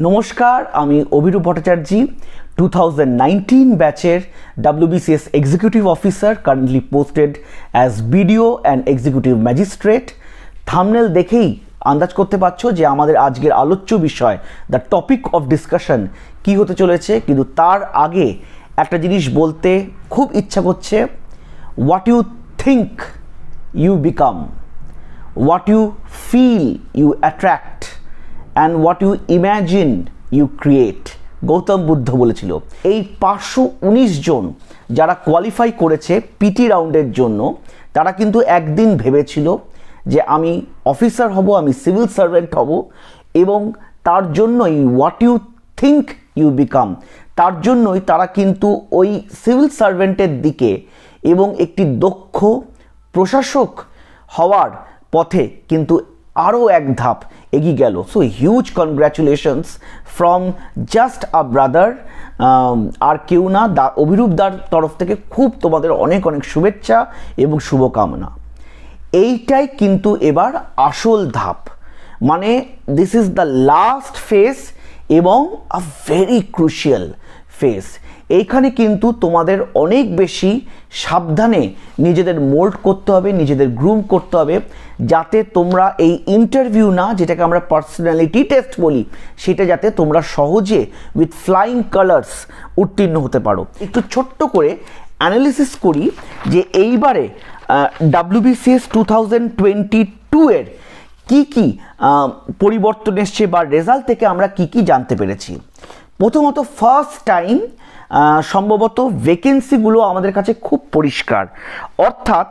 নমস্কার, আমি অভিরূপ ভট্টাচার্য 2019 ব্যাচের WBCS executive officer, currently posted as BDO and executive magistrate. Thumbnail দেখেই আন্দাজ করতে পারছো যে আমাদের আজকের আলোচ্য বিষয়, দ্য টপিক অফ ডিসকাশন কি হতে চলেছে। কিন্তু তার আগে একটা জিনিস বলতে খুব ইচ্ছা করছে। What you think you become, what you feel you attract, and what you imagine you create. Gautam Buddha বলেছিল। এই 519 জন যারা কোয়ালিফাই করেছে পিটি রাউন্ডের জন্য, তারা কিন্তু একদিন ভেবেছিল যে আমি অফিসার হব, আমি সিভিল সার্ভেন্ট হব, এবং তার জন্যই what you think you become, তার জন্যই তারা কিন্তু ওই সিভিল সার্ভেন্টের দিকে এবং একটি দক্ষ প্রশাসক হওয়ার পথে কিন্তু আরও এক ধাপ এগিয়ে গেল। So huge congratulations from just a brother. আর কেউ না, অভিরূপদার তরফ থেকে খুব তোমাদের অনেক অনেক শুভেচ্ছা এবং শুভকামনা। এইটাই কিন্তু এবার আসল ধাপ, মানে this is the last phase এবং আ ভেরি ক্রুশিয়াল ফেজ। এইখানে কিন্তু তোমাদের অনেক বেশি সাবধানে নিজেদের মোল্ড করতে হবে, নিজেদের গ্রুম করতে হবে, যাতে তোমরা এই ইন্টারভিউ না, যেটাকে আমরা পার্সোনালিটি টেস্ট বলি, সেটা যাতে তোমরা সহজে উইথ ফ্লাইং কালার্স উত্তীর্ণ হতে পারো। একটু ছোট্ট করে অ্যানালিসিস করি যে এইবারে WBCS 2022 এর কী কী পরিবর্তন এসছে বা রেজাল্ট থেকে আমরা কি কি জানতে পেরেছি। প্রথমত, ফার্স্ট টাইম সম্ভবত ভ্যাকেন্সিগুলো আমাদের কাছে খুব পরিষ্কার। অর্থাৎ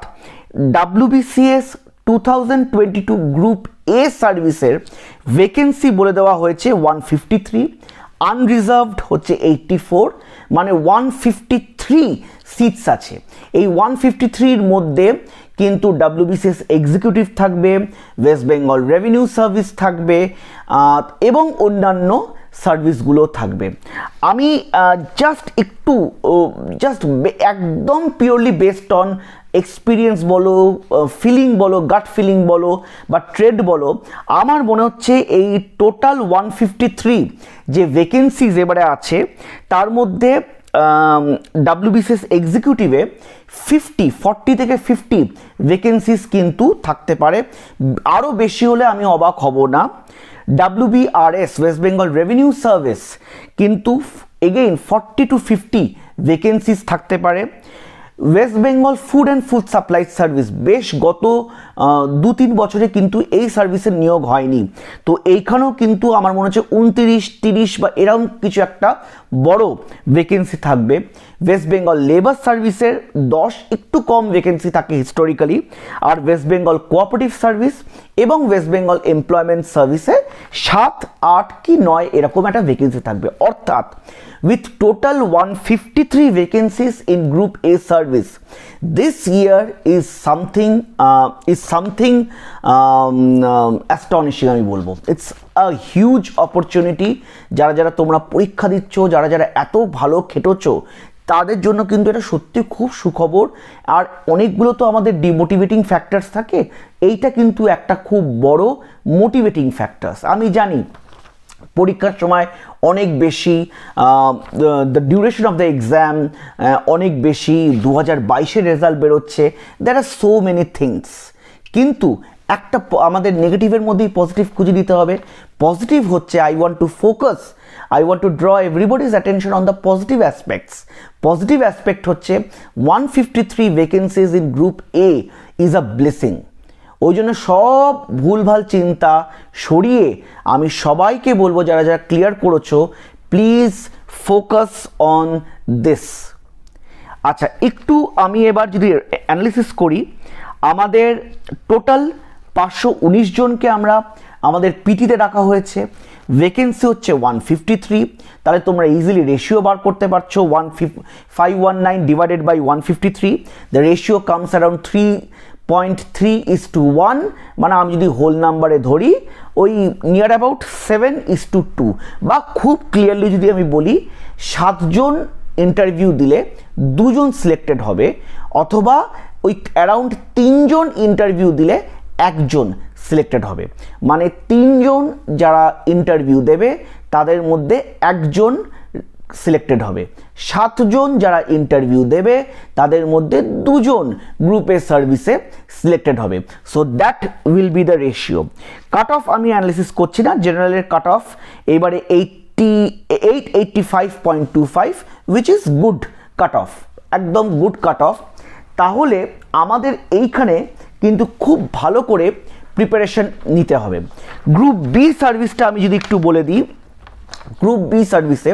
WBCS 2022 গ্রুপ এ সার্ভিসের ভ্যাকেন্সি বলে দেওয়া হয়েছে 153, আনরিজার্ভড হচ্ছে 84, মানে 153 সিটস আছে। এই 153-র মধ্যে কিন্তু WBCS এক্সিকিউটিভ থাকবে, ওয়েস্ট বেঙ্গল রেভিনিউ সার্ভিস থাকবে এবং অন্যান্য সার্ভিসগুলো থাকবে। আমি একদম পিওরলি বেসড অন এক্সপিরিয়েন্স বলো, ফিলিং বলো, গাট ফিলিং বলো বা ট্রেড বলো, আমার মনে হচ্ছে এই টোটাল 153 যে ভ্যাকেন্সিজ এবারে আছে, তার মধ্যে WBCS এক্সিকিউটিভে 40 থেকে 50 ভ্যাকেন্সিস কিন্তু থাকতে পারে। আরও বেশি হলে আমি অবাক হব না। WBRS West Bengal revenue service কিন্তু এগেইন 40 to 50 ভ্যাকেন্সিস থাকতে পারে। West Bengal food and food supply service, বেশ গত 2-3 বছরে কিন্তু এই সার্ভিসের নিয়োগ হয়নি, তো এইখানেও কিন্তু আমার মনে হচ্ছে 29-30 বা এরকম কিছু একটা বড় ভ্যাকেন্সি থাকবে। ওয়েস্ট বেঙ্গল লেবার সার্ভিসের 10, একটু কম ভ্যাকেন্সি থাকে হিস্টোরিক্যালি, আর ওয়েস্ট বেঙ্গল কোঅপারেটিভ সার্ভিস এবং ওয়েস্ট বেঙ্গল এমপ্লয়মেন্ট সার্ভিসে 7, 8 কি 9 এরকম একটা ভ্যাকেন্সি থাকবে। অর্থাৎ with total 153 vacancies in Group A service, this year is something astonishing আমি বলবো। It's a huge opportunity। যারা যারা তোমরা পরীক্ষা দিচ্ছ, যারা যারা এত ভালো খেটেছো, তাদের জন্য কিন্তু এটা সত্যি খুব সুখবর। আর অনেকগুলো তো আমাদের ডিমোটিভেটিং ফ্যাক্টরস থাকে, এইটা কিন্তু একটা খুব বড় মোটিভেটিং ফ্যাক্টরস। আমি জানি পরীক্ষার সময় অনেক বেশি the duration of the exam অনেক বেশি, 2022-এর রেজাল্ট বেরোচ্ছে, there are so many things, কিন্তু একটা আমাদের নেগেটিভের মধ্যেই পজিটিভ খুঁজে দিতে হবে। পজিটিভ হচ্ছে I want to draw everybody's attention on the positive aspects. Positive aspect হচ্ছে 153 vacancies in Group A is a blessing। ওই জন্য সব ভুলভাল চিন্তা সরিয়ে আমি সবাইকে বলবো, যারা যারা ক্লিয়ার করেছো, প্লিজ ফোকাস অন দিস। আচ্ছা, একটু আমি এবার যদি অ্যানালিসিস করি, আমাদের টোটাল 519 জনকে আমরা আমাদের পিটিতে রাখা হয়েছে, ভ্যাকেন্সি হচ্ছে 153। তাহলে তোমরা ইজিলি রেশিও বার করতে পারছো, 519 divided by 153, the ratio comes around 3.3:1, মানে আমি যদি হোল নাম্বারে ধরি ওই নিয়ার অ্যাবাউট 7:2, বা খুব ক্লিয়ারলি যদি আমি বলি 7 জন ইন্টারভিউ দিলে 2 জন সিলেক্টেড হবে, অথবা ওই অ্যারাউন্ড 3 জন ইন্টারভিউ দিলে 1 জন সিলেক্টেড হবে। মানে 3 জন যারা ইন্টারভিউ দেবে তাদের মধ্যে 1 জন সিলেক্টেড হবে, 7 জন যারা ইন্টারভিউ দেবে তাদের মধ্যে 2 জন গ্রুপ এ সার্ভিসে সিলেক্টেড হবে। So that will be the ratio. Cut off আমি অ্যানালিসিস করছি না, জেনারেলের কাট অফ এবারে 85.25 which is good cut off, একদম গুড কাট অফ। তাহলে আমাদের এইখানে কিন্তু খুব ভালো করে প্রিপারেশন নিতে হবে। গ্রুপ বি সার্ভিসটা আমি যদি একটু বলে দিই, গ্রুপ বি সার্ভিসে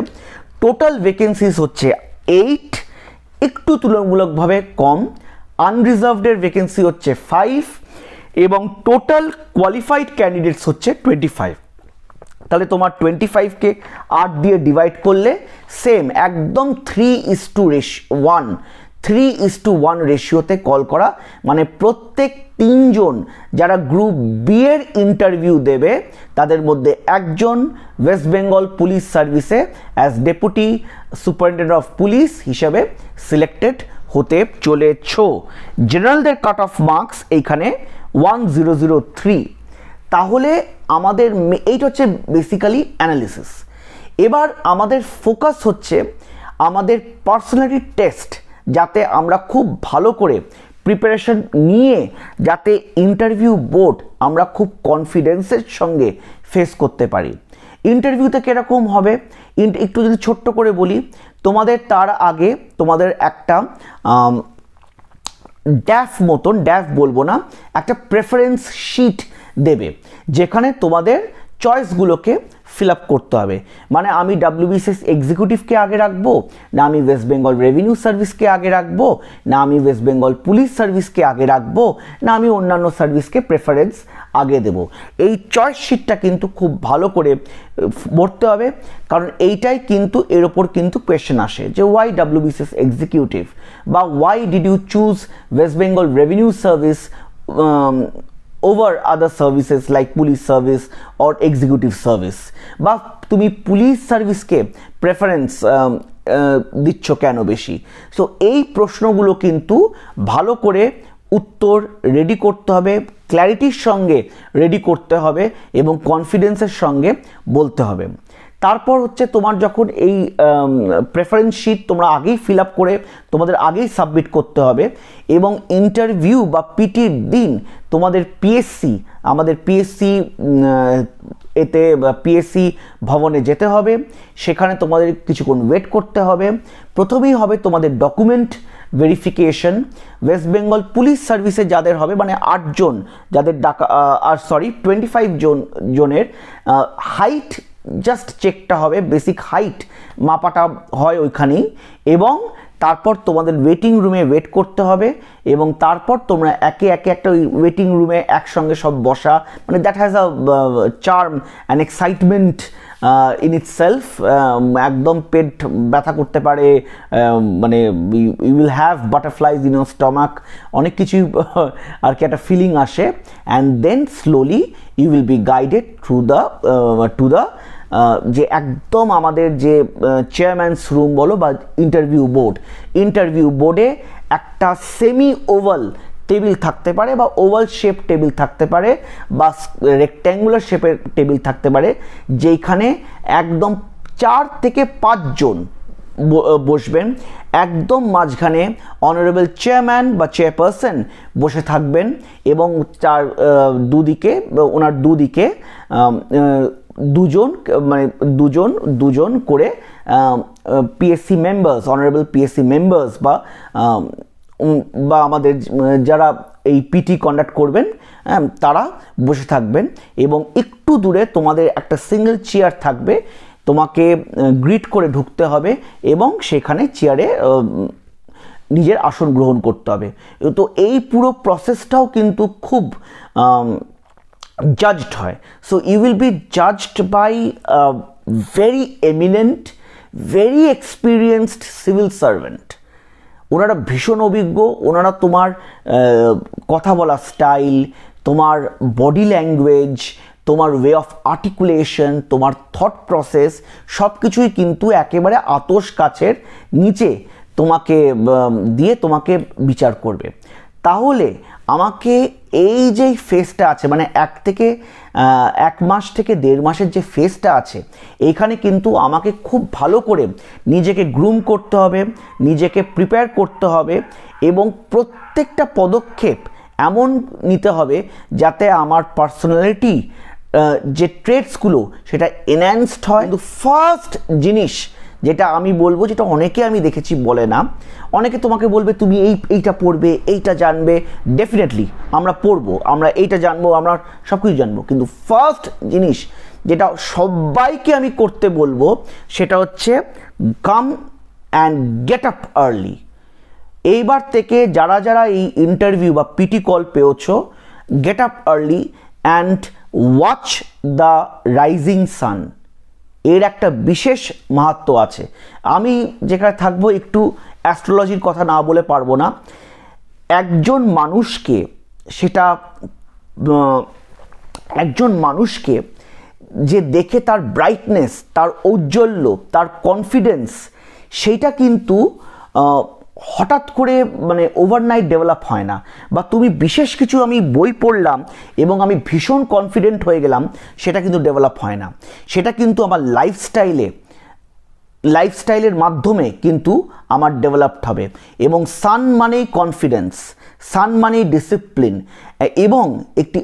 টোটাল ভ্যাকেন্সিস হচ্ছে 8, একটু তুলনামূলকভাবে কম। আনরিজার্ভডের ভ্যাকেন্সি হচ্ছে 5 এবং টোটাল কোয়ালিফাইড ক্যান্ডিডেটস হচ্ছে 25। তাহলে তোমার 25কে 8 দিয়ে ডিভাইড করলে সেম একদম 3:1 রেশিওতে কল করা, মানে প্রত্যেক 3 জন যারা গ্রুপ বি এর ইন্টারভিউ দেবে তাদের মধ্যে 1 জন ওয়েস্ট বেঙ্গল পুলিশ সার্ভিসে as deputy superintendent of police হিসাবে সিলেক্টেড হতে চলেছ। জেনারেলদের কাট অফ মার্কস এইখানে 1003। তাহলে আমাদের এইটা হচ্ছে বেসিক্যালি অ্যানালিসিস। এবার আমাদের ফোকাস হচ্ছে আমাদের পার্সোনালিটি টেস্ট, যাতে আমরা খুব ভালো করে প্রিপারেশন নিয়ে যাতে ইন্টারভিউ বোর্ড আমরা খুব কনফিডেন্সের সঙ্গে ফেস করতে পারি। ইন্টারভিউতে কীরকম হবে একটু যদি ছোট্ট করে বলি, তোমাদের তার আগে তোমাদের একটা ড্যাফ বলবো না, একটা প্রেফারেন্স শিট দেবে যেখানে তোমাদের চয়েসগুলোকে ফিল আপ করতে হবে। মানে আমি WBCS এক্সিকিউটিভকে আগে রাখবো, না আমি ওয়েস্ট বেঙ্গল রেভিনিউ সার্ভিসকে আগে রাখবো, না আমি ওয়েস্ট বেঙ্গল পুলিশ সার্ভিসকে আগে রাখবো, না আমি অন্যান্য সার্ভিসকে প্রেফারেন্স আগে দেব। এই চয়েস শিটটা কিন্তু খুব ভালো করে ভরতে হবে, কারণ এইটাই কিন্তু এর ওপর কিন্তু কোয়েশ্চেন আসে যে ওয়াই WBCS এক্সিকিউটিভ, বা why did you choose West Bengal revenue service over other services like police service or executive service, বা তুমি পুলিশ সার্ভিসকে প্রেফারেন্স দিচ্ছ কেন বেশি। সো এই প্রশ্নগুলো কিন্তু ভালো করে উত্তর রেডি করতে হবে, ক্ল্যারিটির সঙ্গে রেডি করতে হবে এবং কনফিডেন্সের সঙ্গে বলতে হবে। তারপর হচ্ছে তোমার যখন এই প্রেফারেন্স শিট তোমরা আগেই ফিল আপ করে তোমাদের আগেই সাবমিট করতে হবে, এবং ইন্টারভিউ বা পিটির দিন তোমাদের আমাদের পিএসসি এতে পিএসসি ভবনে যেতে হবে। সেখানে তোমাদের কিছুক্ষণ ওয়েট করতে হবে। প্রথমেই হবে তোমাদের document verification. West Bengal police সার্ভিসে যাদের হবে, মানে 8 জন যাদের 25 জনের হাইট জাস্ট চেকটা হবে, বেসিক হাইট মাপাটা হয় ওইখানেই, এবং তারপর তোমাদের ওয়েটিং রুমে ওয়েট করতে হবে, এবং তারপর তোমরা একে একে একটা ওয়েটিং রুমে একসঙ্গে সব বসা, মানে that has a charm and excitement in itself. একদম পেট ব্যথা করতে পারে, মানে you will have butterflies in your stomach, অনেক কিছুই আর কি একটা ফিলিং আসে। And then slowly you will be guided to the যে একদম আমাদের যে চেয়ারম্যানস রুম বলো বা ইন্টারভিউ বোর্ডে একটা সেমি ওভাল টেবিল থাকতে পারে, বা ওভাল শেপ টেবিল থাকতে পারে, বা রেক্ট্যাঙ্গুলার শেপের টেবিল থাকতে পারে, যেখানে একদম 4 থেকে 5 জন বসবেন। একদম মাঝখানে অনারেবল চেয়ারম্যান বা চেয়ারপারসন বসে থাকবেন, এবং তার ওনার দুদিকে দুজন করে PSC members, honourable PSC members বা আমাদের যারা এই পিটি কন্ডাক্ট করবেন তারা বসে থাকবেন, এবং একটু দূরে তোমাদের একটা সিঙ্গেল চেয়ার থাকবে, তোমাকে গ্রিট করে ঢুকতে হবে এবং সেখানে চেয়ারে নিজের আসন গ্রহণ করতে হবে। তো এই পুরো প্রসেসটাও কিন্তু খুব জাজড হয়। So you will be judged by very eminent, very experienced civil servant. ওনারা ভীষণ অভিজ্ঞ, ওনারা তোমার কথা বলার স্টাইল, তোমার বডি ল্যাঙ্গুয়েজ, তোমার ওয়ে অফ আর্টিকুলেশন, তোমার থট প্রসেস সব কিছুই কিন্তু একেবারে আতশ কাচের নিচে তোমাকে দিয়ে তোমাকে বিচার করবে। তাহলে আমাকে এই যে ফেজটা আছে, মানে 1 মাস থেকে 1.5 মাসের যে ফেজটা আছে, এইখানে কিন্তু আমাকে খুব ভালো করে নিজেকে গ্রুম করতে হবে, নিজেকে প্রিপেয়ার করতে হবে এবং প্রত্যেকটা পদক্ষেপ এমন নিতে হবে যাতে আমার পার্সোনালিটি যে ট্রেটসগুলো সেটা এনহ্যান্সড হয়। কিন্তু ফার্স্ট জিনিস যেটা আমি বলবো, যেটা অনেকে আমি দেখেছি বলে না, অনেকে তোমাকে বলবে তুমি এইটা পড়বে, এইটা জানবে। ডেফিনেটলি আমরা পড়বো, আমরা এইটা জানবো, আমরা সব কিছু জানবো, কিন্তু ফার্স্ট জিনিস যেটা সবাইকে আমি করতে বলবো সেটা হচ্ছে come and get up early. এইবার থেকে যারা যারা এই ইন্টারভিউ বা পিটি কল পেয়েছো, gate up early and watch the rising সান। এর একটা বিশেষ মাহাত্ম্য আছে। আমি যেখানে থাকবো একটু অ্যাস্ট্রোলজির কথা না বলে পারবো না। একজন মানুষকে যে দেখে তার ব্রাইটনেস, তার ঔজ্জ্বল্য, তার কনফিডেন্স, সেইটা কিন্তু হঠাৎ করে মানে ওভারনাইট ডেভেলপ হয় না। বা তুমি বিশেষ কিছু আমি বই পড়লাম এবং আমি ভীষণ কনফিডেন্ট হয়ে গেলাম, সেটা কিন্তু ডেভেলপ হয় না। সেটা কিন্তু আমার লাইফস্টাইলের মাধ্যমে কিন্তু আমার ডেভেলপড হবে। এবং সান মানেই কনফিডেন্স, সান মানেই ডিসিপ্লিন, এবং একটি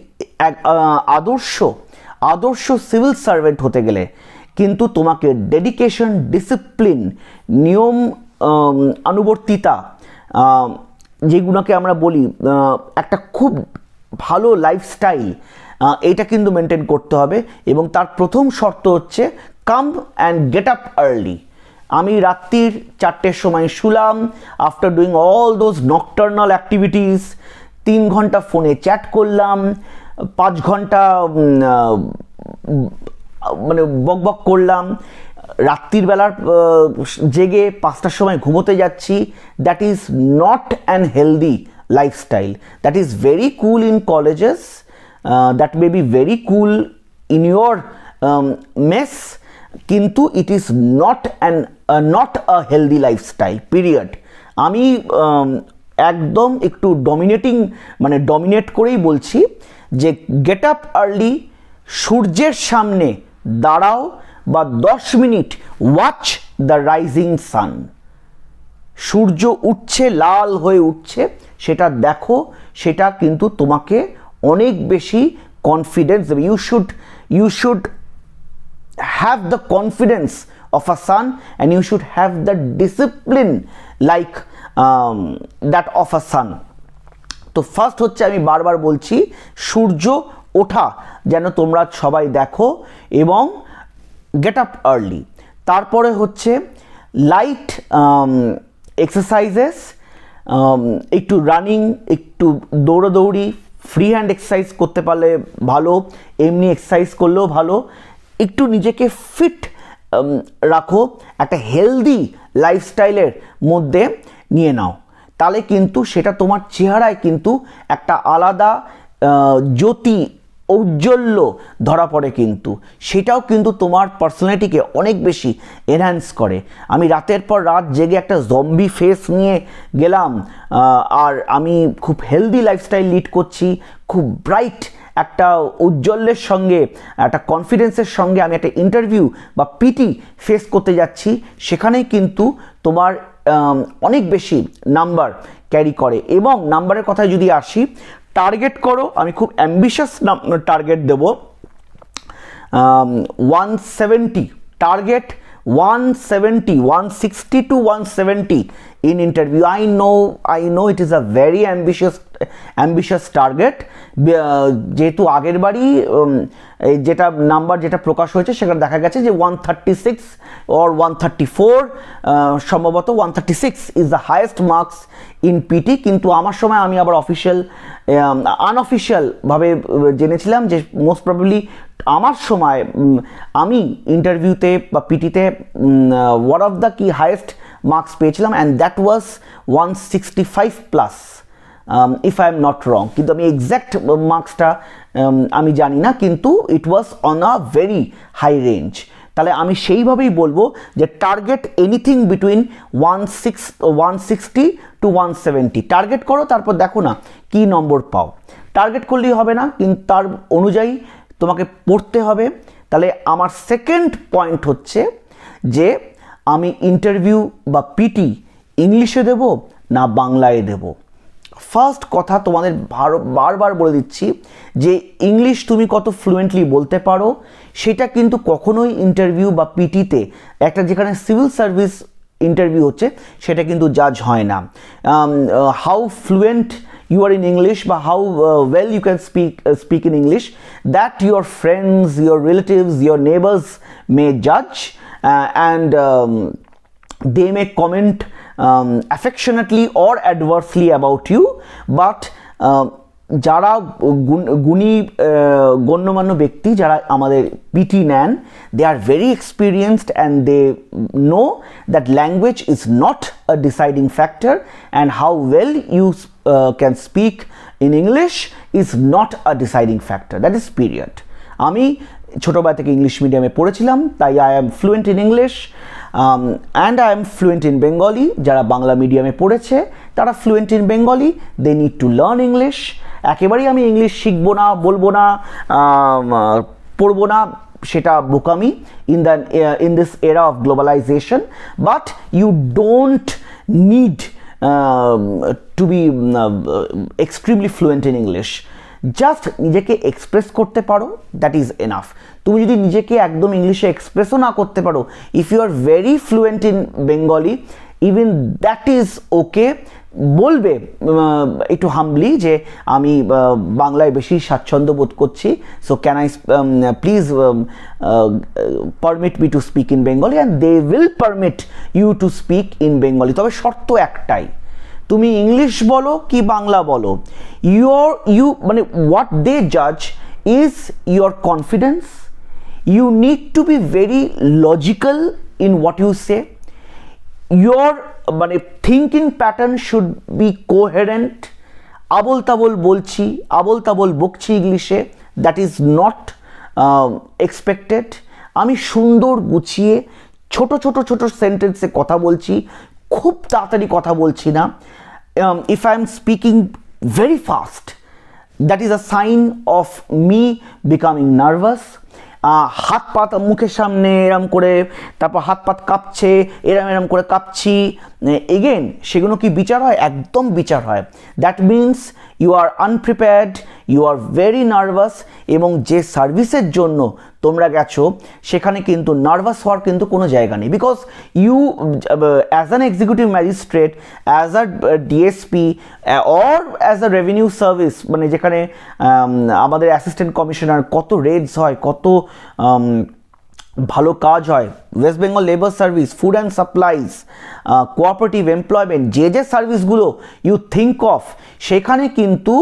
আদর্শ সিভিল সার্ভেন্ট হতে গেলে কিন্তু তোমাকে ডেডিকেশন, ডিসিপ্লিন, নিয়ম অনুবর্তিতা, যেগুলোকে আমরা বলি একটা খুব ভালো লাইফস্টাইল, এইটা কিন্তু মেনটেন করতে হবে। এবং তার প্রথম শর্ত হচ্ছে come and get up early. আমি রাত্রির 4টের সময় শুলাম, after doing all those nocturnal activities, 3 ঘন্টা ফোনে চ্যাট করলাম, 5 ঘন্টা মানে বকবক করলাম, রাত্রির বেলার জেগে 5টার সময় ঘুমোতে যাচ্ছি। That is not an healthy lifestyle. That is very cool in colleges, that may be very cool in your mess, কিন্তু it is not a healthy lifestyle, period. আমি একদম একটু ডমিনেট করেই বলছি যে গেট আপ আর্লি, সূর্যের সামনে দাঁড়াও বা 10 minute watch the rising sun. সূর্য উঠছে, লাল হয়ে উঠছে, সেটা দেখো। সেটা কিন্তু তোমাকে অনেক বেশি কনফিডেন্স দেবে। You should have the confidence of a sun and you should have the discipline like that of a sun. তো ফার্স্ট হচ্ছে, আমি বারবার বলছি, সূর্য ওঠা যেন তোমরা সবাই দেখো এবং গেট আপ আর্লি। তারপরে হচ্ছে লাইট এক্সারসাইজেস, একটু রানিং, একটু দৌড়াদৌড়ি, ফ্রি হ্যান্ড এক্সারসাইজ করতে পারলে ভালো, এমনি এক্সারসাইজ করলেও ভালো। একটু নিজেকে ফিট রাখো, একটা হেলদি লাইফস্টাইলের মধ্যে নিয়ে নাও, তাহলে কিন্তু সেটা তোমার চেহারায় কিন্তু একটা আলাদা জ্যোতি, ঔজ্জ্বল্য ধরা পড়ে, কিন্তু সেটাও কিন্তু তোমার পার্সোনালিটিকে অনেক বেশি এনহ্যান্স করে। আমি রাতের পর রাত জেগে একটা জম্বি ফেস নিয়ে গেলাম, আর আমি খুব হেলদি লাইফস্টাইল লিড করছি, খুব ব্রাইট একটা ঔজ্জ্বল্যের সঙ্গে, একটা কনফিডেন্সের সঙ্গে আমি একটা ইন্টারভিউ বা পিটি ফেস করতে যাচ্ছি, সেখানেই কিন্তু তোমার অনেক বেশি নাম্বার ক্যারি করে। এবং নাম্বারের কথায় যদি আসি, টার্গেট করো। আমি খুব অ্যাম্বিশাস টার্গেট দেব, 170 target, 160 to 170 in interview. I know it is a very ambitious target. যেহেতু আগের বারই যেটা নাম্বার যেটা প্রকাশ হয়েছে সেখানে দেখা গেছে যে 136 or 134, সম্ভবত 136 is the highest marks in PT। কিন্তু আমার সময় আমি আবার আনঅফিশিয়াল ভাবে জেনেছিলাম যে মোস্ট প্রবাবলি আমার সময় আমি ইন্টারভিউতে বা পিটিতে ওয়ান অফ দ্য কি হাইয়েস্ট মার্কস পেয়েছিলাম, and that was 165 plus, if I am not wrong. কিন্তু আমি এক্স্যাক্ট মার্কসটা আমি জানি না, কিন্তু it was on a very high range. তাহলে আমি সেইভাবেই বলবো যে target anything between 160 to 170 target করো, তারপর দেখো না কি নম্বর পাও। টার্গেট করলেই হবে না, কিন্তু তার অনুযায়ী তোমাকে পড়তে হবে। তাহলে আমার সেকেন্ড পয়েন্ট হচ্ছে যে আমি ইন্টারভিউ বা পিটি ইংলিশে দেব না বাংলায় দেব। ফার্স্ট কথা তোমাদের বারবার বলে দিচ্ছি যে ইংলিশ তুমি কত ফ্লুয়েন্টলি বলতে পারো সেটা কিন্তু কখনোই ইন্টারভিউ বা পিটিতে, একটা যেখানে সিভিল সার্ভিস ইন্টারভিউ হচ্ছে সেটা কিন্তু জাজ হয় না। How fluent you are in English, but how well you can speak in English, that your friends, your relatives, your neighbors may judge, and they may comment affectionately or adversely about you, but যারা গুণী গণ্যমান্য ব্যক্তি যারা আমাদের PT নেন, they are very experienced and they know that language is not a deciding factor, and how well you can speak in English is not a deciding factor, that is period. আমি ছোটোবেলা থেকে English মিডিয়ামে পড়েছিলাম, তাই I am fluent in English and I am fluent in Bengali. যারা বাংলা মিডিয়ামে পড়েছে তারা fluent in Bengali, they need to learn English. একেবারেই আমি ইংলিশ শিখবো না, বলবো না, পড়বো না, সেটা বোকামি in this era of globalization, but you don't need to be extremely fluent in English. Just নিজেকে এক্সপ্রেস করতে পারো, দ্যাট ইজ এনাফ। তুমি যদি নিজেকে একদম ইংলিশে এক্সপ্রেসও না করতে পারো, if you are very fluent in Bengali, even that is okay. বলবে একটু হাম্বলি যে আমি বাংলায় বেশি স্বাচ্ছন্দ্য বোধ করছি, so can I please permit me to speak in Bengali, and they will permit you to speak in Bengali. তবে শর্ত একটাই, তুমি ইংলিশ বলো কি বাংলা বলো, মানে হোয়াট দে জাজ is your confidence. You need to be very logical in what you say. Your মানে thinking pattern should be coherent. আবল তাবল বলছি, আবল তাবল বকছি ইংলিশে, দ্যাট ইজ নট এক্সপেক্টেড। আমি সুন্দর গুছিয়ে ছোট ছোট ছোট সেন্টেন্সে কথা বলছি, খুব তাড়াতাড়ি কথা বলছি না। If I am speaking very fast, that is a sign of me becoming nervous. হাত পাত মুখের সামনে এরম করে, তারপর হাত পাত কাঁপছে, এরম করে কাঁপছি, এগেন সেগুলো কি বিচার হয়? একদম বিচার হয়। That means you are unprepared, you are very nervous, এবং যে সার্ভিসের জন্য তোমরা গেছো সেখানে কিন্তু নার্ভাস হওয়ার কিন্তু কোনো জায়গা নেই। Because you as an executive magistrate, as a DSP or as a revenue service, মানে যেখানে আমাদের অ্যাসিস্ট্যান্ট কমিশনার, কত রেডস হয়, কত ভালো কাজ হয়, West Bengal labour service, food and supplies, cooperative employment, যে সার্ভিসগুলো ইউ থিঙ্ক অফ, সেখানে কিন্তু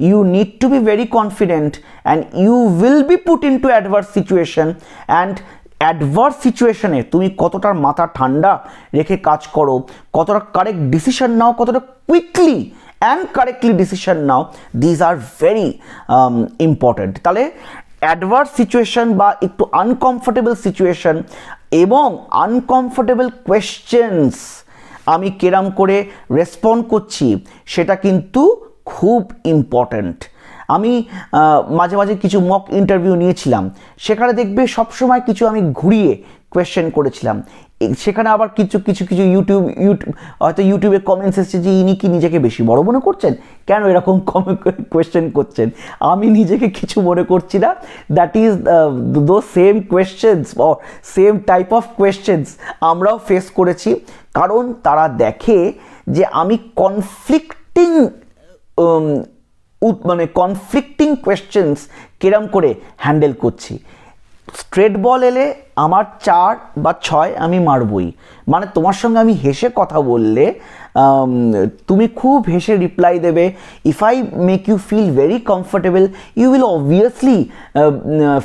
you need to be very confident, and you will be put into adverse situation. And adverse সিচুয়েশনে তুমি কতটা মাথা ঠান্ডা রেখে কাজ করো, কতটা কারেক্ট ডিসিশন নাও, কতটা quickly and correctly decision now, these are very important. তাহলে অ্যাডভার্স সিচুয়েশন বা একটু আনকমফোর্টেবল সিচুয়েশন এবং আনকমফোর্টেবল কোয়েশ্চেন্স আমি কেরাম করে রেসপন্ড করছি, সেটা কিন্তু খুব ইম্পর্ট্যান্ট। আমি মাঝে মাঝে কিছু মক ইন্টারভিউ নিয়েছিলাম, সেখানে দেখবে সবসময় কিছু আমি ঘুরিয়ে কোয়েশ্চেন করেছিলাম। সেখানে আবার কিছু হয়তো ইউটিউবে কমেন্টস এসেছে যে ইনি কি নিজেকে বেশি বড় মনে করছেন, কেন এরকম কোয়েশ্চেন করছেন। আমি নিজেকে কিছু মনে করছি না, দ্যাট ইজ দো same questions or same type of questions আমরাও ফেস করেছি। কারণ তারা দেখে যে আমি কনফ্লিক্টিং কোয়েশ্চেন্স কিরম করে হ্যান্ডেল করছি। স্ট্রেট বল এলে আমার 4 বা 6 আমি মারবই, মানে তোমার সঙ্গে আমি হেসে কথা বললে তুমি খুব হেসে রিপ্লাই দেবে। If I make you feel very comfortable, you will obviously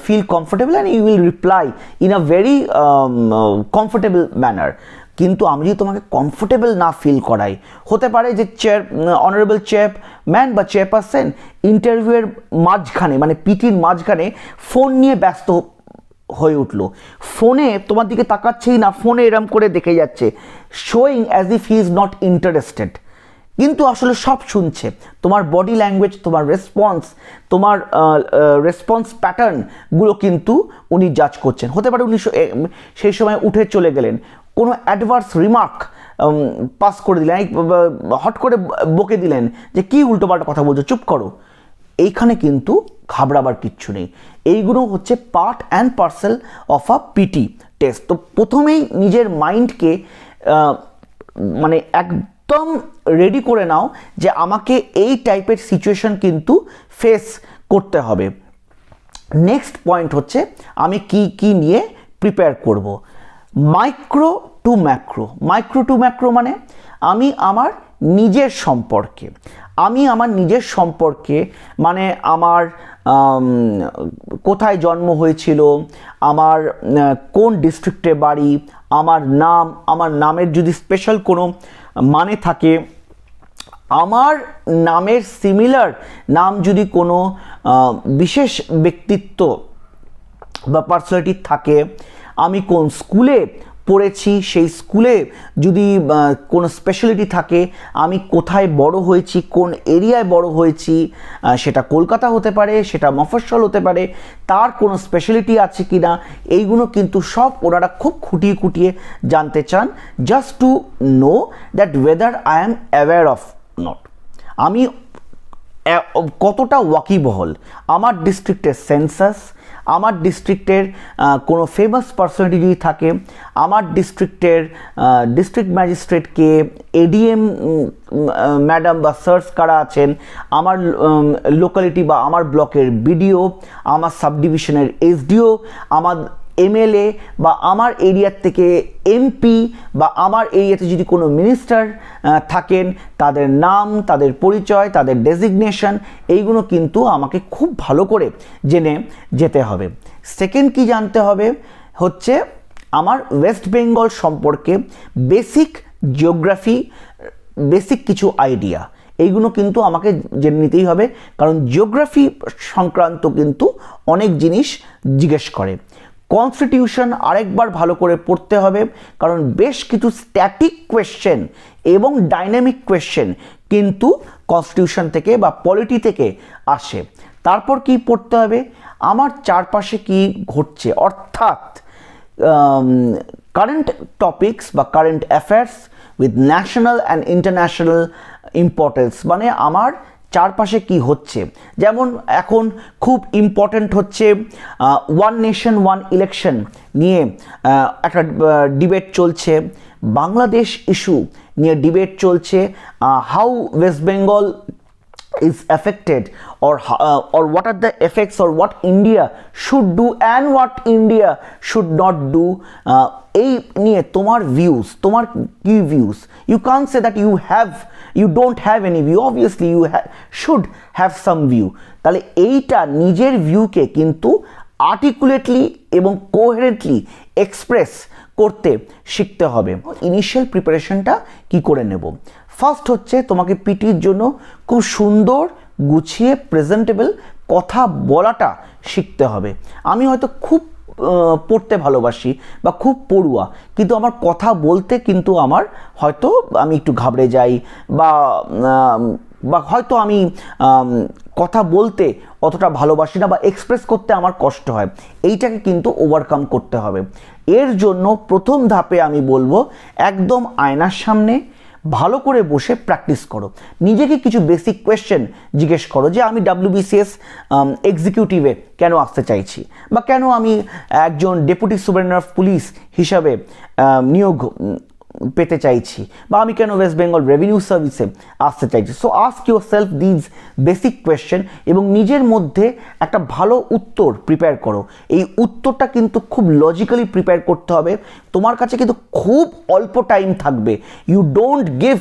feel comfortable and you will reply in a very comfortable manner. কিন্তু আমি যদি তোমাকে কমফোর্টেবল না ফিল করাই, হতে পারে যে অনারেবল চেয়ারম্যান বা চেয়ারপারসন ইন্টারভিউয়ের মাঝখানে, মানে পিটির মাঝখানে ফোন নিয়ে ব্যস্ত হয়ে উঠলো। ফোনে তোমার দিকে তাকাচ্ছেই না, ফোনে এরম করে দেখে যাচ্ছে, showing as if he is not interested, কিন্তু আসলে সব শুনছে। তোমার বডি ল্যাঙ্গুয়েজ, তোমার রেসপন্স, তোমার রেসপন্স প্যাটার্নগুলো কিন্তু উনি জাজ করছেন। হতে পারে উনি সেই সময় উঠে চলে গেলেন, কোনো অ্যাডভার্স রিমার্ক পাস করে দিলেন, হট করে বকে দিলেন যে কী উল্টোপাল্টা কথা বলছো, চুপ করো। এইখানে কিন্তু ঘাবড়াবার কিচ্ছু নেই। এইগুলো হচ্ছে part and parcel of a PT test. তো প্রথমেই নিজের মাইন্ডকে মানে একদম রেডি করে নাও যে আমাকে এই টাইপের সিচুয়েশন কিন্তু ফেস করতে হবে। নেক্সট পয়েন্ট হচ্ছে আমি কি নিয়ে প্রিপেয়ার করব। Micro to macro. Micro to macro মানে আমি আমার নিজের সম্পর্কে, মানে আমার কোথায় জন্ম হয়েছিল, আমার কোন ডিস্ট্রিক্টে বাড়ি, আমার নাম, আমার নামের যদি স্পেশাল কোনো মানে থাকে, আমার নামের সিমিলার নাম যদি কোনো বিশেষ ব্যক্তিত্ব বা পার্সোনালিটি থাকে, আমি কোন স্কুলে পড়েছি, সেই স্কুলে যদি কোনো স্পেশালিটি থাকে, আমি কোথায় বড় হয়েছি, কোন এরিয়ায় বড় হয়েছি, সেটা কলকাতা হতে পারে, সেটা মফস্বল হতে পারে, তার কোনো স্পেশালিটি আছে কি না, এইগুলো কিন্তু সব ওনারা খুব খুঁটিয়ে খুঁটিয়ে জানতে চান, just to know that weather I am aware of not, আমি কতটা ওয়াকিবহল। আমার ডিস্ট্রিক্টের সেন্সাস, আমার ডিস্ট্রিক্টের কোনো ফেমাস পার্সোনালিটি যদি থাকে, আমার ডিস্ট্রিক্টের ডিস্ট্রিক্ট ম্যাজিস্ট্রেটকে, এডিএম ম্যাডাম বা সার্স কারা আছেন, আমার লোকালিটি বা আমার ব্লকের বিডিও, আমার সাবডিভিশনের এসডিও, আমার এমএলএ বা আমার এরিয়ার থেকে এমপি বা আমার এরিয়াতে যদি কোনো মিনিস্টার থাকেন, তাদের নাম, তাদের পরিচয়, তাদের ডেজিগনেশন, এইগুলো কিন্তু আমাকে খুব ভালো করে জেনে যেতে হবে। সেকেন্ড কি জানতে হবে হচ্ছে আমার ওয়েস্ট বেঙ্গল সম্পর্কে বেসিক জিওগ্রাফি, বেসিক কিছু আইডিয়া, এইগুলো কিন্তু আমাকে জেনে নিতেই হবে, কারণ জিওগ্রাফি সংক্রান্ত কিন্তু অনেক জিনিস জিজ্ঞেস করে। কনস্টিটিউশন আরেকবার ভালো করে পড়তে হবে, কারণ বেশ কিছু স্ট্যাটিক কোয়েশ্চেন এবং ডাইনামিক কোয়েশ্চেন কিন্তু কনস্টিটিউশন থেকে বা পলিটি থেকে আসে। তারপর কি পড়তে হবে, আমার চারপাশে কি ঘটছে, অর্থাৎ কারেন্ট টপিকস বা current affairs with national and international importance, মানে আমার চারপাশে কি হচ্ছে। যেমন এখন খুব ইম্পর্ট্যান্ট হচ্ছে ওয়ান নেশন ওয়ান ইলেকশন নিয়ে একটা ডিবেট চলছে, বাংলাদেশ ইস্যু নিয়ে ডিবেট চলছে, how West Bengal is affected, or what are the effects, or what India should do and what India should not do, এই নিয়ে তোমার ভিউজ, তোমার কি views, you can't say that you don't have any view, obviously you should have some view। তাহলে এইটা নিজের ভিউকে কিন্তু আর্টিকুলেটলি এবং কোহেরেন্টলি এক্সপ্রেস করতে শিখতে হবে। ইনিশিয়াল প্রিপারেশনটা কি করে নেব, ফার্স্ট হচ্ছে তোমাকে পিটির জন্য খুব সুন্দর গুছিয়ে প্রেজেন্টেবল কথা বলাটা শিখতে হবে। আমি হয়তো খুব পড়তে ভালোবাসি বা খুব পড়ুয়া, কিন্তু আমার কথা বলতে কিন্তু হয়তো আমি একটু ঘাবড়ে যাই, বা হয়তো আমি কথা বলতে অতটা ভালোবাসি না, বা এক্সপ্রেস করতে আমার কষ্ট হয়। এইটাকে কিন্তু ওভারকাম করতে হবে। এর জন্য প্রথম ধাপে আমি বলবো একদম আয়নার সামনে ভালো করে বসে প্র্যাকটিস করো, নিজেকে কিছু বেসিক কোয়েশ্চেন জিজ্ঞেস করো যে আমি WBCS এক্সিকিউটিভে কেন আসতে চাইছি, বা কেন আমি একজন ডেপুটি সুপারিনটেন্ডেন্ট অফ পুলিশ হিসাবে নিয়োগ পেতে চাইছি, বা আমি কেন ওয়েস্ট বেঙ্গল রেভিনিউ সার্ভিসে আসতে চাইছি। So ask your self these basic question এবং নিজের মধ্যে একটা ভালো উত্তর প্রিপেয়ার করো। এই উত্তরটা কিন্তু খুব লজিক্যালি প্রিপেয়ার করতে হবে, তোমার কাছে কিন্তু খুব অল্প টাইম থাকবে। You don't give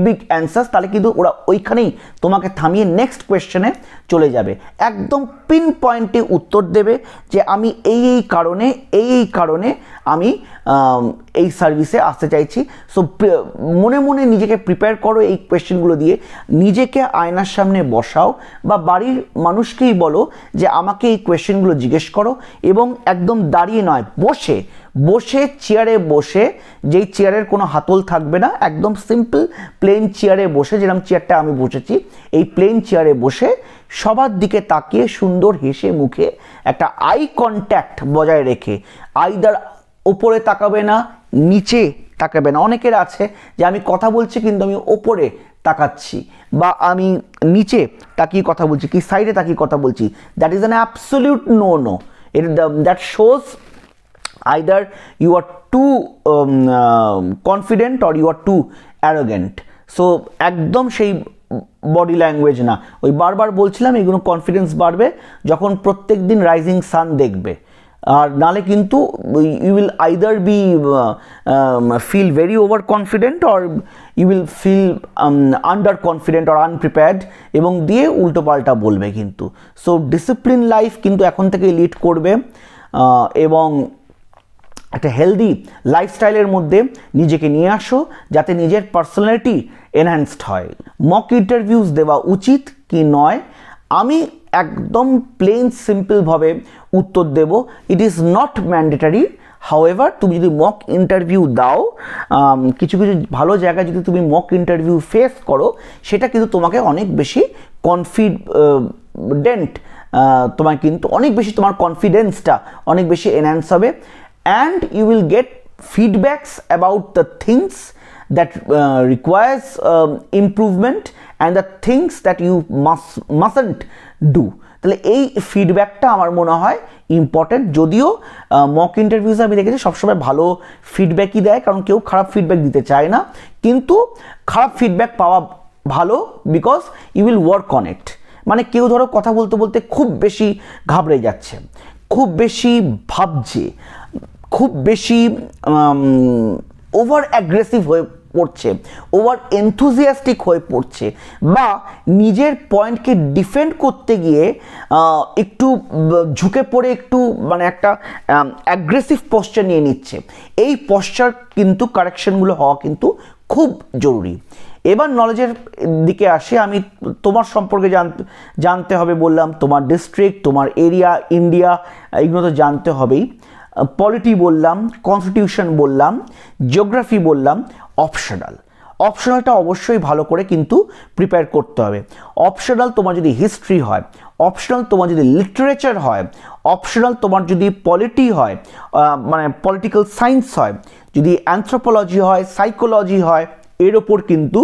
big answers, তাহলে কিন্তু ওরা ওইখানেই তোমাকে থামিয়ে নেক্সট কোয়েশ্চেনে চলে যাবে। একদম পিন পয়েন্টে উত্তর দেবে যে আমি এই কারণে আমি এই সার্ভিসে আসতে আসতে চাইছি। সো মনে মনে নিজেকে প্রিপেয়ার করো এই কোয়েশ্চেনগুলো দিয়ে, নিজেকে আয়নার সামনে বসাও বা বাড়ির মানুষকেই বলো যে আমাকে এই কোয়েশ্চেনগুলো জিজ্ঞেস করো, এবং একদম দাঁড়িয়ে নয়, বসে বসে চেয়ারে বসে, যেই চেয়ারের কোনো হাতল থাকবে না, একদম সিম্পল প্লেন চেয়ারে বসে, যেরকম চেয়ারটা আমি বসেছি এই প্লেন চেয়ারে বসে সবার দিকে তাকিয়ে সুন্দর হেসে মুখে একটা আই কন্ট্যাক্ট বজায় রেখে, আইদার ওপরে তাকাবে না নিচে তাকাবে না। অনেকের আছে যে আমি কথা বলছি কিন্তু আমি ওপরে তাকাচ্ছি বা আমি নিচে তাকিয়ে কথা বলছি, কি সাইডে তাকিয়ে কথা বলছি, that is an absolute no. That shows either you are too confident or you are too arrogant. So একদম সেই বডি ল্যাঙ্গুয়েজ না। ওই বারবার বলছিলাম এগুলো কনফিডেন্স বাড়বে যখন প্রত্যেক দিন রাইজিং সান দেখবে, আর নালে কিন্তু you will either be feel very over confident or you will feel under confident or unprepared, এবং দিয়ে উল্টো পাল্টা বলবে কিন্তু। সো ডিসিপ্লিন লাইফ কিন্তু এখন থেকে লিড করবে, এবং একটা হেলদি লাইফস্টাইলের মধ্যে নিজেকে নিয়ে আসো যাতে নিজের পার্সোনালিটি এনহ্যান্সড হয়। মক ইন্টারভিউস দেওয়া উচিত কি নয়, আমি একদম প্লেন সিম্পলভাবে উত্তর দেব, it is not mandatory. However তুমি যদি মক ইন্টারভিউ দাও, কিছু কিছু ভালো জায়গায় যদি তুমি মক ইন্টারভিউ ফেস করো, সেটা কিন্তু তোমাকে অনেক বেশি কনফিডেন্ট, তোমার কিন্তু অনেক বেশি তোমার কনফিডেন্সটা অনেক বেশি এনহ্যান্স হবে, and you will get feedbacks about the things that requires improvement and the things that you mustn't do. তাহলে এই ফিডব্যাকটা আমার মনে হয় ইম্পর্টেন্ট। যদিও মক ইন্টারভিউসে আমি দেখেছি সবসময় ভালো ফিডব্যাকই দেয়, কারণ কেউ খারাপ ফিডব্যাক দিতে চায় না, কিন্তু খারাপ ফিডব্যাক পাওয়া ভালো, because you will work on it. মানে কেউ ধরো কথা বলতে বলতে খুব বেশি ঘাবড়ে যাচ্ছে, খুব বেশি ভাবছে, খুব বেশি ওভার অ্যাগ্রেসিভ হয়ে পড়ছে, ওভার এনথুজিয়াস্টিক হয়ে পড়ছে, বা নিজের পয়েন্টকে ডিফেন্ড করতে গিয়ে একটু ঝুঁকে পড়ে একটু মানে একটা অ্যাগ্রেসিভ পশ্চার নিয়ে নিচ্ছে। এই পশ্চার কিন্তু কারেকশনগুলো হওয়া কিন্তু খুব জরুরি। এবার নলেজের দিকে আসে, আমি তোমার সম্পর্কে জানতে হবে বললাম, তোমার ডিস্ট্রিক্ট, তোমার এরিয়া, ইন্ডিয়া, এগুলো তো জানতে হবেই। পলিটি বললাম, কনস্টিটিউশন বললাম, জিওগ্রাফি বললাম, অপশনালটা অবশ্যই ভালো করে কিন্তু প্রিপেয়ার করতে হবে। অপশনাল তোমার যদি হিস্ট্রি হয়, অপশনাল তোমার যদি লিটারেচার হয়, অপশনাল তোমার যদি পলিটি হয়, মানে পলিটিক্যাল সায়েন্স হয়, যদি অ্যানথ্রোপোলজি হয়, সাইকোলজি হয়, এর ওপর কিন্তু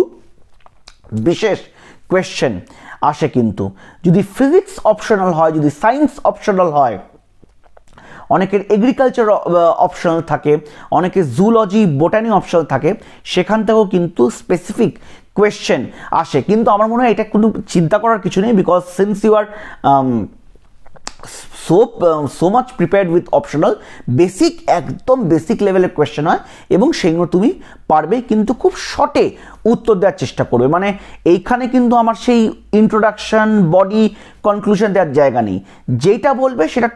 বিশেষ কোয়েশ্চেন আসে। কিন্তু যদি ফিজিক্স অপশনাল হয়, যদি সায়েন্স অপশনাল হয়, অনেকের এগ্রিকালচার অপশনাল থাকে, অনেকের জুলজি বোটানি অপশনাল থাকে, সেখান থেকেও কিন্তু স্পেসিফিক কোয়েশ্চেন আসে। কিন্তু আমার মনে হয় এটা কোনো চিন্তা করার কিছু নেই, because since you are so much prepared with optional, basic একদম বেসিক লেভেলের কোয়েশ্চেন হয় এবং সেগুলো তুমি পারবে, কিন্তু খুব শর্টে উত্তর দেওয়ার চেষ্টা করবে। মানে এইখানে কিন্তু আমার সেই ইন্ট্রোডাকশন, বডি, কনক্লুশন দেওয়ার জায়গা নেই, যেটা বলবে সেটা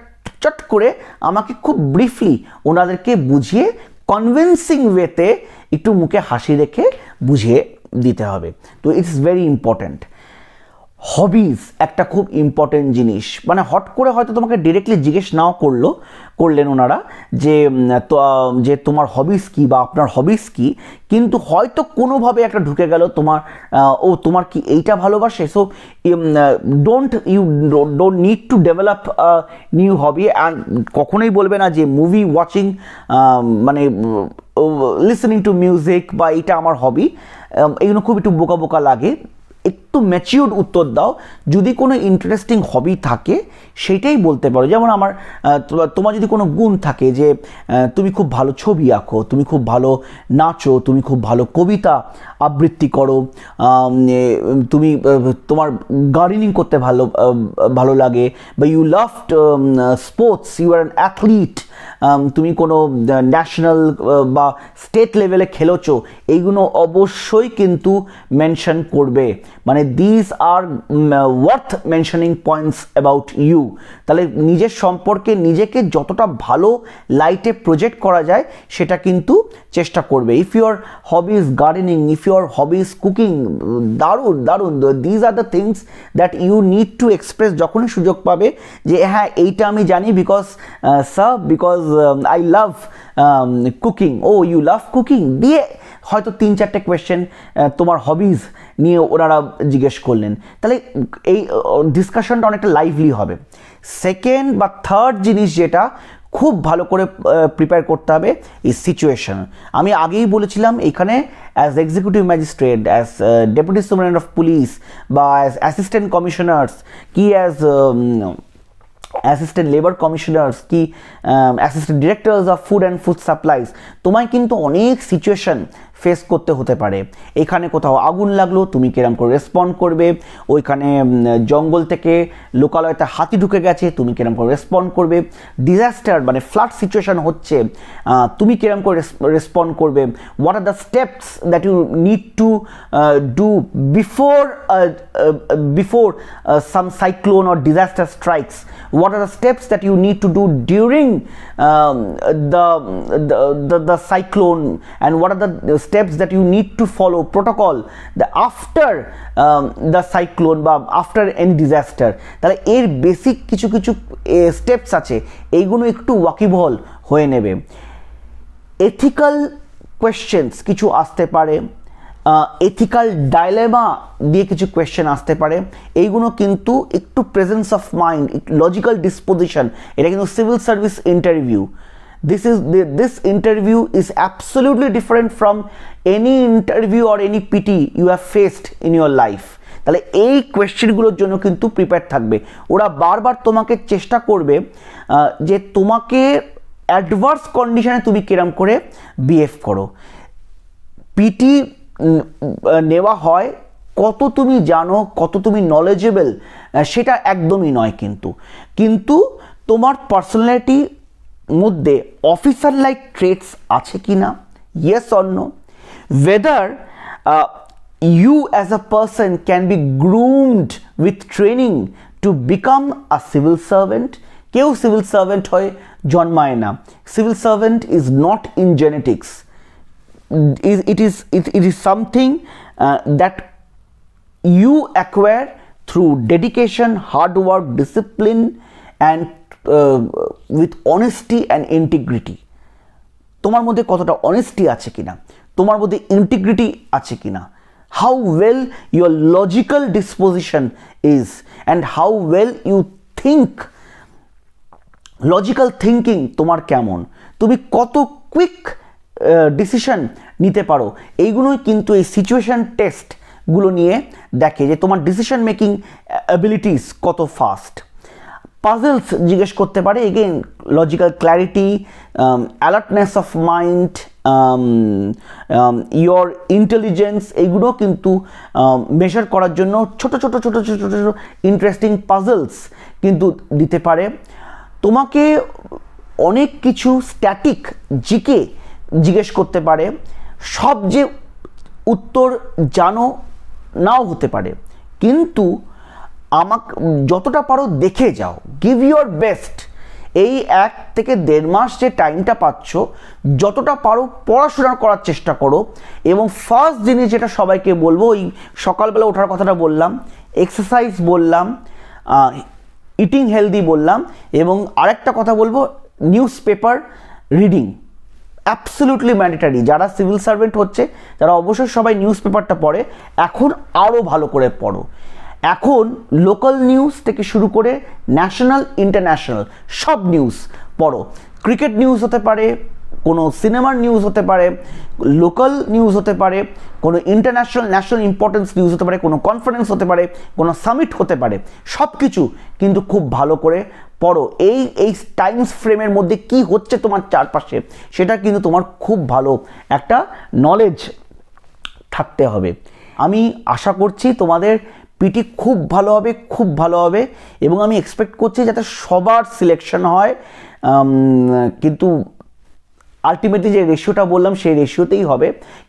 চট করে আমাকে খুব ব্রিফলি ওনাদেরকে বুঝিয়ে কনভিন্সিং ওয়েতে একটু মুখে হাসি রেখে বুঝিয়ে দিতে হবে। তো ইটস ভেরি ইম্পর্ট্যান্ট। হবিজ একটা খুব ইম্পর্টেন্ট জিনিস, মানে হট করে হয়তো তোমাকে ডিরেক্টলি জিজ্ঞেস নাও করলেন ওনারা যে তোমার হবিজ কী বা আপনার হবিজ কী, কিন্তু হয়তো কোনোভাবে একটা ঢুকে গেল তোমার, তোমার কি এইটা ভালোবাসে। So don't need to develop new hobby. And কখনোই বলবে না যে মুভি ওয়াচিং, মানে লিসনিং টু মিউজিক বা এটা আমার হবি, এগুলো খুব একটু বোকা বোকা লাগে। একটু ম্যাচিউরড উত্তর দাও। যদি কোনো ইন্টারেস্টিং হবি থাকে সেইটাই বলতে পারো। যেমন তোমার যদি কোনো গুণ থাকে যে তুমি খুব ভালো ছবি আঁকো, তুমি খুব ভালো নাচো, তুমি খুব ভালো কবিতা আবৃত্তি করো, তুমি তোমার গার্ডেনিং করতে ভালো লাগে, বা you loved sports, you are an athlete, তুমি কোনো ন্যাশনাল বা স্টেট লেভেলে খেলেছো, এইগুলো অবশ্যই কিন্তু মেনশন করবে। মানে this are worth mentioning points about you. তাহলে নিজের সম্পর্কে নিজেকে যতটা ভালো লাইটে প্রজেক্ট করা যায় সেটা কিন্তু চেষ্টা করবে। If your hobby is gardening, if your hobby is cooking, দারুণ দারুণ, these are the things that you need to express যখনই সুযোগ পাবে যে হ্যাঁ এইটা আমি জানি because because I love cooking, ও ইউ লাভ কুকিং, দিয়ে হয়তো 3-4টে কোয়েশ্চেন তোমার হবিজ নিয়ে ওনারা জিজ্ঞেস করলেন, তাহলে এই ডিসকাশনটা অনেকটা লাইভলি হবে। সেকেন্ড বা থার্ড জিনিস যেটা খুব ভালো করে প্রিপেয়ার করতে হবে এই সিচুয়েশন। আমি আগেই বলেছিলাম এখানে as executive magistrate, as deputy superintendent of police বা অ্যাজ অ্যাসিস্ট্যান্ট কমিশনার্স কি অ্যাজ অ্যাসিস্ট্যান্ট লেবার কমিশনার্স কি assistant directors of food and food supplies, তোমায় কিন্তু অনেক সিচুয়েশন ফেস করতে হতে পারে। এখানে কোথাও আগুন লাগলো তুমি কিরম করে রেসপন্ড করবে, ওইখানে জঙ্গল থেকে লোকালয়তে হাতি ঢুকে গেছে তুমি কিরম করে রেসপন্ড করবে, ডিজাস্টার মানে ফ্লাড সিচুয়েশন হচ্ছে তুমি কিরম করে রেসপন্ড করবে, what are the steps that you need to do before some cyclone or disaster strikes, what are the steps that you need to do during the cyclone, and what are the steps that you need to follow protocol after the cyclone বা after any disaster। তাহলে এর basic কিছু কিছু steps আছে, এইগুলো একটু ওয়াকিবহল হয়ে নেবে। এথিক্যাল কোয়েশ্চেন্স কিছু আসতে পারে, এথিক্যাল ডাইলেমা দিয়ে কিছু কোয়েশ্চেন আসতে পারে, এইগুলো কিন্তু একটু presence of mind, logical disposition, এটা কিন্তু civil service interview. This interview is absolutely different from any interview or any PT you have faced in your life। তাহলে এই কোয়েশ্চেনগুলোর জন্য কিন্তু প্রিপেয়ার থাকবে। ওরা বারবার তোমাকে চেষ্টা করবে যে তোমাকে অ্যাডভার্স কন্ডিশনে তুমি কিরম করে বিহেভ করো। পিটি নেওয়া হয় কত তুমি জানো, কত তুমি নলেজেবল, সেটা একদমই নয়, কিন্তু তোমার পার্সোনালিটি মধ্যে অফিসার লাইক ট্রেটস আছে কি না, yes or no, whether you as a person can be groomed with training to become a civil servant। কেউ সিভিল সার্ভেন্ট হয়ে জন্মায় না, civil servant is not in genetics, it is something that you acquire through dedication, hard work, discipline and with honesty and integrity। তোমার মধ্যে কতটা honesty আছে কিনা, তোমার মধ্যে ইন্টিগ্রিটি আছে কিনা, how well your logical disposition is and how well you think, logical thinking তোমার কেমন, তুমি কত কুইক ডিসিশন নিতে পারো, এইগুলোই কিন্তু এই সিচুয়েশন টেস্টগুলো নিয়ে দেখে যে তোমার ডিসিশন মেকিং অ্যাবিলিটিস কত ফাস্ট। পাজলস জিজ্ঞেস করতে পারে, again logical clarity, alertness of mind, your intelligence, এইগুলো কিন্তু মেজার করার জন্য ছোট ছোট ছোট ছোট ছোট ইন্টারেস্টিং পাজলস কিন্তু দিতে পারে। তোমাকে অনেক কিছু স্ট্যাটিক জিকে জিজ্ঞেস করতে পারে, সব যে উত্তর জানো নাও হতে পারে, কিন্তু আমাকে যতটা পারো দেখে যাও, গিভ ইউর বেস্ট। এই 1 থেকে 1.5 মাস যে টাইমটা পাচ্ছ, যতটা পারো পড়াশোনা করার চেষ্টা করো। এবং ফার্স্ট জিনিস যেটা সবাইকে বলবো, ওই সকালবেলা ওঠার কথাটা বললাম, এক্সারসাইজ বললাম, ইটিং হেলদি বললাম, এবং আরেকটা কথা বলবো, news paper reading absolutely mandatory. যারা সিভিল সার্ভেন্ট হচ্ছে তারা অবশ্যই সবাই নিউজ পেপারটা পড়ে, এখন আরও ভালো করে পড়ো। এখন লোকাল নিউজ থেকে শুরু করে ন্যাশনাল ইন্টারন্যাশনাল সব নিউজ পড়ো। ক্রিকেট নিউজ হতে পারে, কোনো সিনেমার নিউজ হতে পারে, লোকাল নিউজ হতে পারে, কোনো ইন্টারন্যাশনাল ন্যাশনাল ইম্পর্টেন্স নিউজ হতে পারে, কোনো কনফারেন্স হতে পারে, কোনো সামিট হতে পারে, সব কিছু কিন্তু খুব ভালো করে পড়ো। এই টাইমস ফ্রেমের মধ্যে কি হচ্ছে তোমার চারপাশে, সেটা কিন্তু তোমার খুব ভালো একটা নলেজ থাকতে হবে। আমি আশা করছি তোমাদের পিটি খুব ভালো হবে, খুব ভালো হবে, এবং আমি এক্সপেক্ট করছি যাতে সবার সিলেকশন হয়। কিন্তু আলটিমেটলি যে রেশিওটা বললাম সেই রেশিওতেই হবে,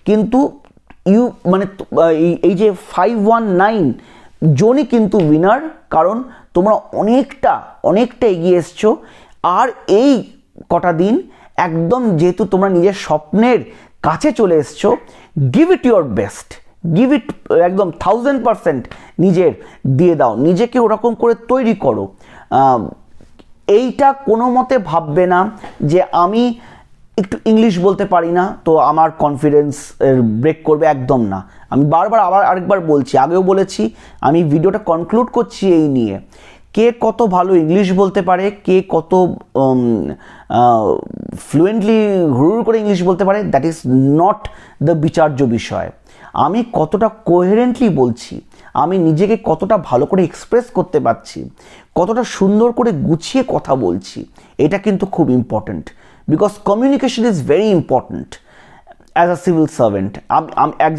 কিন্তু ইউ মানে এই যে 519 জনই কিন্তু উইনার, কারণ তোমরা অনেকটা এগিয়ে এসছো। আর এই কটা দিন একদম যেহেতু তোমরা নিজের স্বপ্নের কাছে চলে এসছো, give it your best, give it একদম 1000% নিজের দিয়ে দাও, নিজেকে ওরকম করে তৈরি করো। এইটা কোনো মতে ভাববে না যে আমি একটু ইংলিশ বলতে পারি না তো আমার কনফিডেন্স ব্রেক করবে, একদম না। আমি বারবার আরেকবার বলছি, আগেও বলেছি, আমি ভিডিওটা কনক্লুড করছি এই নিয়ে, কে কত ভালো ইংলিশ বলতে পারে, কে কত ফ্লুয়েন্টলি হুড় করে ইংলিশ বলতে পারে, দ্যাট ইজ নট দ্য বিচার্য বিষয়। আমি কতটা কোহেরেন্টলি বলছি, আমি নিজেকে কতটা ভালো করে এক্সপ্রেস করতে পারছি, কতটা সুন্দর করে গুছিয়ে কথা বলছি, এটা কিন্তু খুব important, because communication is very important as a civil servant.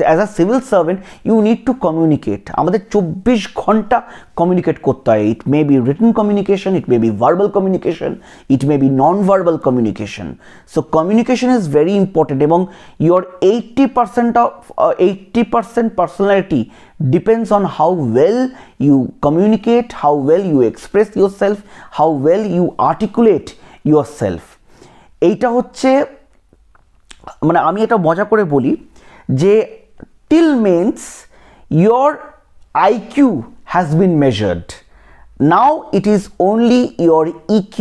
As a civil servant you need to communicate. আমাদের 24 ঘন্টা কমিউনিকেট করতে হয়। It may be written communication, it may be verbal communication, it may be non verbal communication. So communication is very important, এবং your 80% personality depends on how well you communicate, how well you express yourself, how well you articulate yourself. এইটা হচ্ছে, মানে আমি এটা মজা করে বলি যে till means your IQ has been measured, now it is only your EQ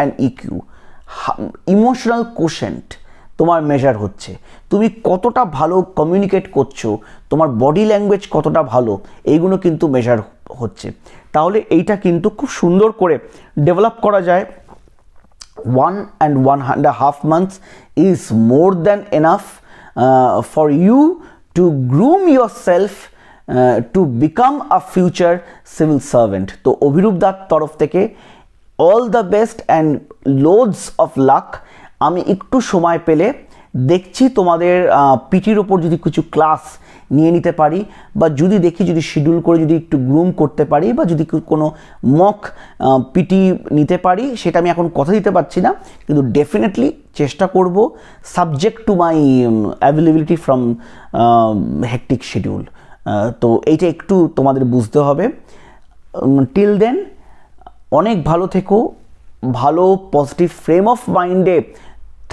and EQ, emotional quotient তোমার মেজার হচ্ছে। তুমি কতটা ভালো কমিউনিকেট করছো, তোমার বডি ল্যাঙ্গুয়েজ কতটা ভালো, এইগুলো কিন্তু মেজার হচ্ছে। তাহলে এইটা কিন্তু খুব সুন্দর করে ডেভেলপ করা যায়। 1.5 months is more than enough for you to groom yourself to become a future civil servant. তো অভিরূপ দার তরফ থেকে all the best and loads of luck. আমি একটু সময় পেলে দেখছি তোমাদের পিটির ওপর যদি কিছু ক্লাস নিয়ে নিতে পারি, বা যদি দেখি যদি শিডিউল করে যদি একটু গ্রুম করতে পারি, বা যদি কোনো মক পিটি নিতে পারি, সেটা আমি এখন কথা দিতে পারছি না, কিন্তু ডেফিনেটলি চেষ্টা করব, subject to my availability from hectic schedule. তো এইটা একটু তোমাদের বুঝতে হবে। টিল দেন অনেক ভালো থেকো, ভালো পজিটিভ ফ্রেম অফ মাইন্ডে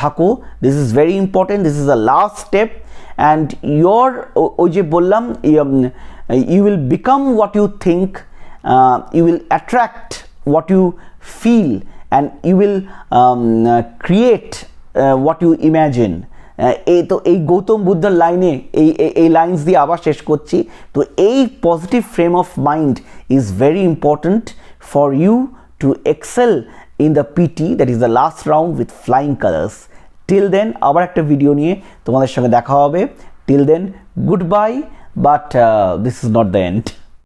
থাকো। This is very important, this is the last step, and your ওই যে বললাম, you will become what you think, you will attract what you feel, and you will create what you imagine. এই তো এই গৌতম বুদ্ধর লাইনে এই লাইন্স দিয়ে আবার শেষ করছি। তো এই positive frame of mind is very important for you to excel in the PT, that is the last round with flying colors. Till then আবার একটা ভিডিও নিয়ে তোমাদের সঙ্গে দেখা হবে। Till then goodbye, but this is not the end.